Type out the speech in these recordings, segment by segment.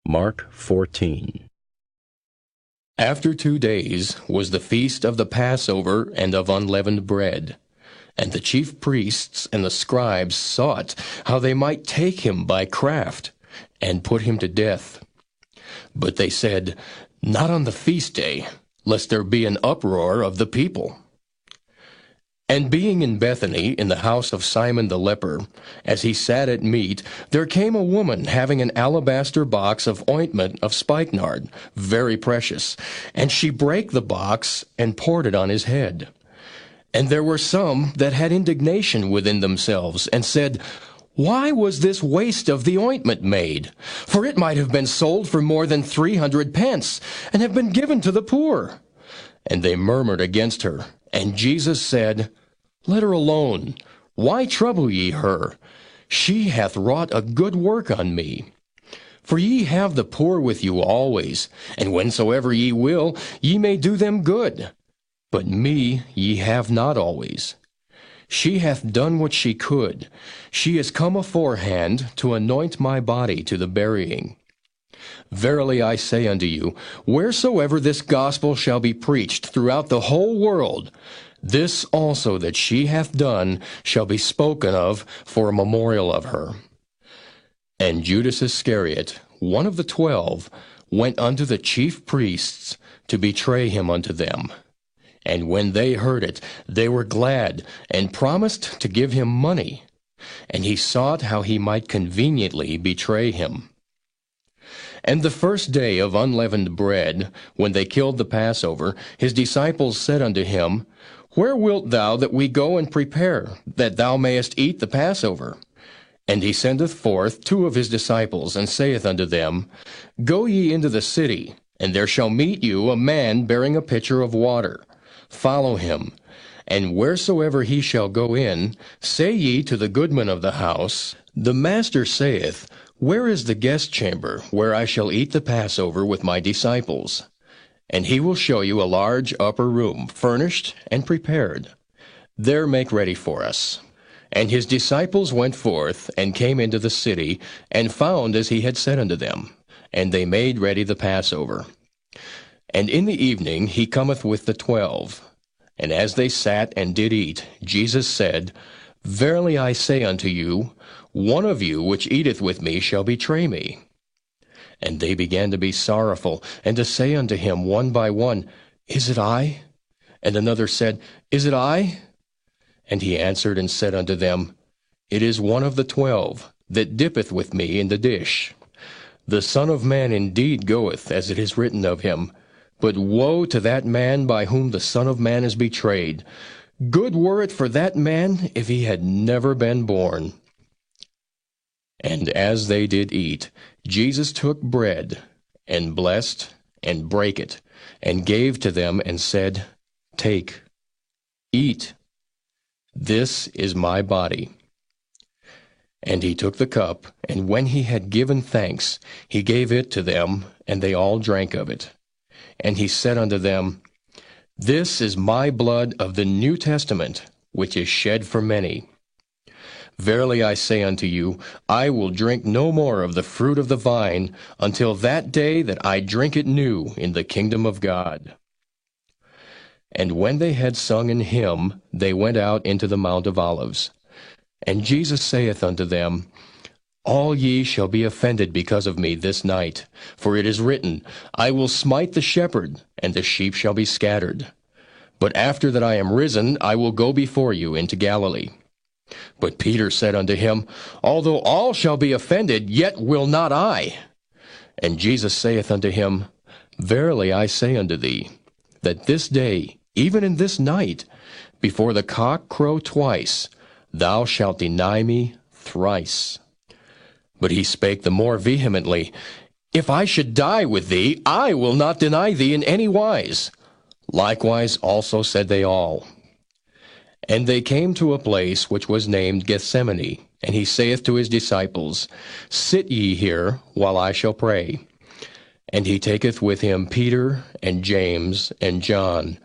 Mark 14. After 2 days was the feast of the Passover and of unleavened bread. And the chief priests and the scribes sought how they might take him by craft, and put him to death. But they said, Not on the feast day, lest there be an uproar of the people. And being in Bethany, in the house of Simon the leper, as he sat at meat, there came a woman having an alabaster box of ointment of spikenard, very precious, and she brake the box and poured it on his head. And there were some that had indignation within themselves, and said, Why was this waste of the ointment made? For it might have been sold for more than 300 pence, and have been given to the poor. And they murmured against her. And Jesus said, Let her alone. Why trouble ye her? She hath wrought a good work on me. For ye have the poor with you always, and whensoever ye will, ye may do them good. But me ye have not always. She hath done what she could. She is come aforehand to anoint my body to the burying. Verily I say unto you, wheresoever this gospel shall be preached throughout the whole world, this also that she hath done shall be spoken of for a memorial of her. And Judas Iscariot, one of the 12, went unto the chief priests to betray him unto them. And when they heard it, they were glad, and promised to give him money. And he sought how he might conveniently betray him. And the first day of unleavened bread, when they killed the Passover, his disciples said unto him, Where wilt thou that we go and prepare, that thou mayest eat the Passover? And he sendeth forth 2 of his disciples, and saith unto them, Go ye into the city, and there shall meet you a man bearing a pitcher of water. Follow him. And wheresoever he shall go in, say ye to the goodman of the house, The Master saith, Where is the guest chamber, where I shall eat the Passover with my disciples? And he will show you a large upper room, furnished and prepared. There make ready for us. And his disciples went forth, and came into the city, and found as he had said unto them. And they made ready the Passover. And in the evening he cometh with the 12. And as they sat and did eat, Jesus said, Verily I say unto you, one of you which eateth with me shall betray me. And they began to be sorrowful, and to say unto him one by one, Is it I? And another said, Is it I? And he answered and said unto them, It is one of the 12, that dippeth with me in the dish. The Son of Man indeed goeth, as it is written of him, but woe to that man by whom the Son of Man is betrayed. Good were it for that man if he had never been born. And as they did eat, Jesus took bread, and blessed, and brake it, and gave to them, and said, Take, eat. This is my body. And he took the cup, and when he had given thanks, he gave it to them, and they all drank of it. And he said unto them, This is my blood of the New Testament, which is shed for many. Verily I say unto you, I will drink no more of the fruit of the vine, until that day that I drink it new in the kingdom of God. And when they had sung an hymn, they went out into the Mount of Olives. And Jesus saith unto them, All ye shall be offended because of me this night. For it is written, I will smite the shepherd, and the sheep shall be scattered. But after that I am risen, I will go before you into Galilee. But Peter said unto him, Although all shall be offended, yet will not I. And Jesus saith unto him, Verily I say unto thee, that this day, even in this night, before the cock crow twice, thou shalt deny me thrice. But he spake the more vehemently, If I should die with thee, I will not deny thee in any wise. Likewise also said they all. And they came to a place which was named Gethsemane, and he saith to his disciples, Sit ye here, while I shall pray. And he taketh with him Peter, and James, and John,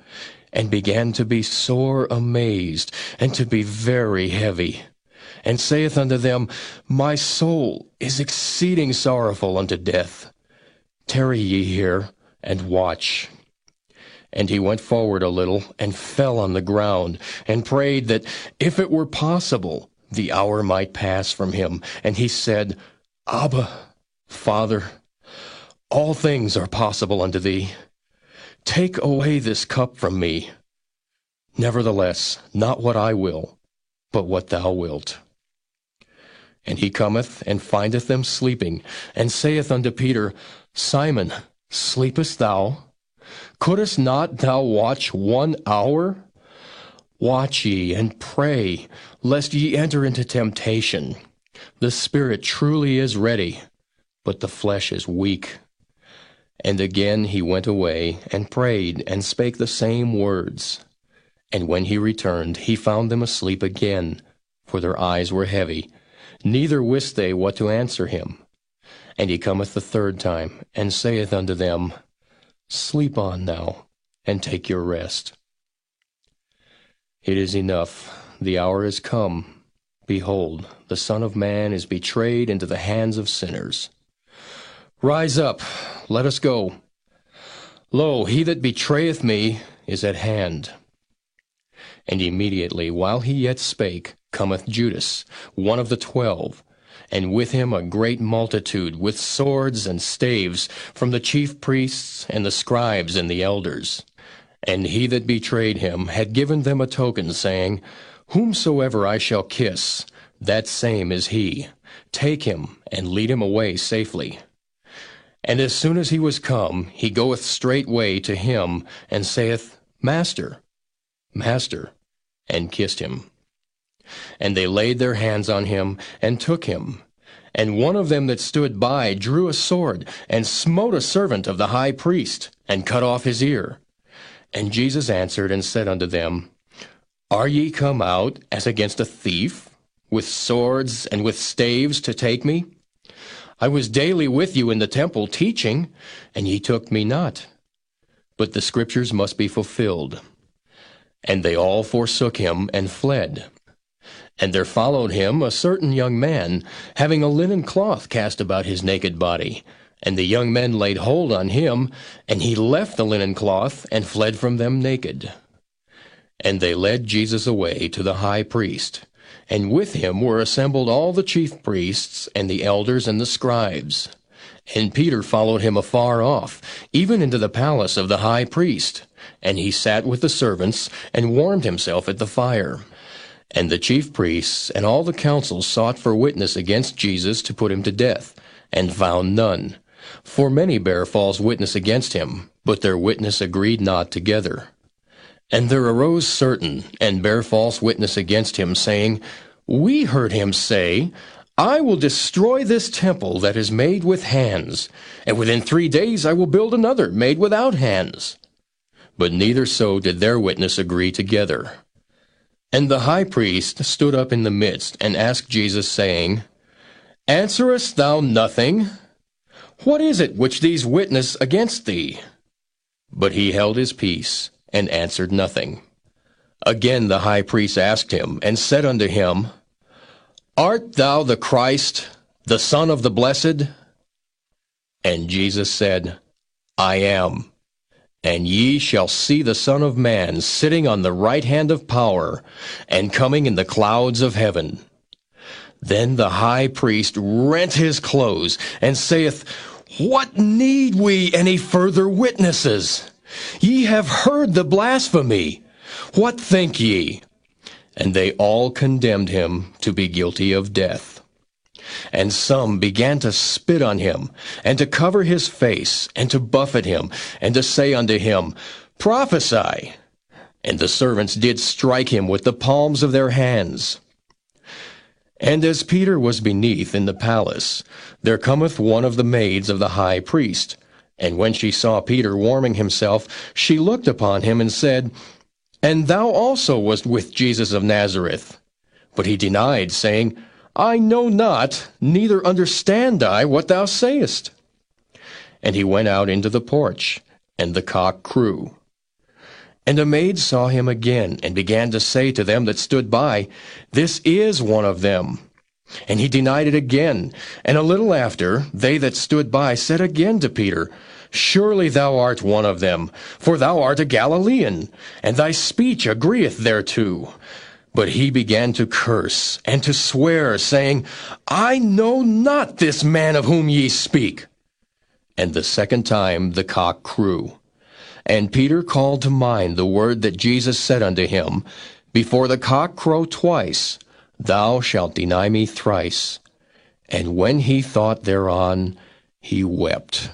and began to be sore amazed, and to be very heavy, and saith unto them, My soul is exceeding sorrowful unto death. Tarry ye here, and watch. And he went forward a little, and fell on the ground, and prayed that, if it were possible, the hour might pass from him. And he said, Abba, Father, all things are possible unto thee. Take away this cup from me. Nevertheless, not what I will, but what thou wilt. And he cometh, and findeth them sleeping, and saith unto Peter, Simon, sleepest thou? Couldest not thou watch 1 hour? Watch ye, and pray, lest ye enter into temptation. The spirit truly is ready, but the flesh is weak. And again he went away, and prayed, and spake the same words. And when he returned, he found them asleep again, for their eyes were heavy, neither wist they what to answer him. And he cometh the third time, and saith unto them, Sleep on now, and take your rest. It is enough, the hour is come. Behold, the Son of Man is betrayed into the hands of sinners. Rise up, let us go. Lo, he that betrayeth me is at hand. And immediately, while he yet spake, cometh Judas, one of the 12, and with him a great multitude, with swords and staves, from the chief priests and the scribes and the elders. And he that betrayed him had given them a token, saying, Whomsoever I shall kiss, that same is he. Take him, and lead him away safely. And as soon as he was come, he goeth straightway to him, and saith, Master, Master, and kissed him. And they laid their hands on him, and took him. And one of them that stood by drew a sword, and smote a servant of the high priest, and cut off his ear. And Jesus answered and said unto them, Are ye come out as against a thief, with swords and with staves to take me? I was daily with you in the temple teaching, and ye took me not. But the scriptures must be fulfilled. And they all forsook him, and fled. And there followed him a certain young man, having a linen cloth cast about his naked body. And the young men laid hold on him, and he left the linen cloth, and fled from them naked. And they led Jesus away to the high priest. And with him were assembled all the chief priests, and the elders, and the scribes. And Peter followed him afar off, even into the palace of the high priest. And he sat with the servants, and warmed himself at the fire. And the chief priests and all the council sought for witness against Jesus to put him to death, and found none. For many bare false witness against him, but their witness agreed not together. And there arose certain, and bare false witness against him, saying, We heard him say, I will destroy this temple that is made with hands, and within 3 days I will build another made without hands. But neither so did their witness agree together. And the high priest stood up in the midst, and asked Jesus, saying, Answerest thou nothing? What is it which these witness against thee? But he held his peace, and answered nothing. Again the high priest asked him, and said unto him, Art thou the Christ, the Son of the Blessed? And Jesus said, I am. And ye shall see the Son of Man sitting on the right hand of power, and coming in the clouds of heaven. Then the high priest rent his clothes, and saith, What need we any further witnesses? Ye have heard the blasphemy. What think ye? And they all condemned him to be guilty of death. And some began to spit on him, and to cover his face, and to buffet him, and to say unto him, Prophesy. And the servants did strike him with the palms of their hands. And as Peter was beneath in the palace, there cometh one of the maids of the high priest. And when she saw Peter warming himself, she looked upon him, and said, And thou also wast with Jesus of Nazareth. But he denied, saying, I know not, neither understand I what thou sayest. And he went out into the porch, and the cock crew. And a maid saw him again, and began to say to them that stood by, This is one of them. And he denied it again. And a little after, they that stood by said again to Peter, Surely thou art one of them, for thou art a Galilean, and thy speech agreeth thereto. But he began to curse and to swear, saying, I know not this man of whom ye speak. And the second time the cock crew. And Peter called to mind the word that Jesus said unto him, Before the cock crow twice, thou shalt deny me thrice. And when he thought thereon, he wept.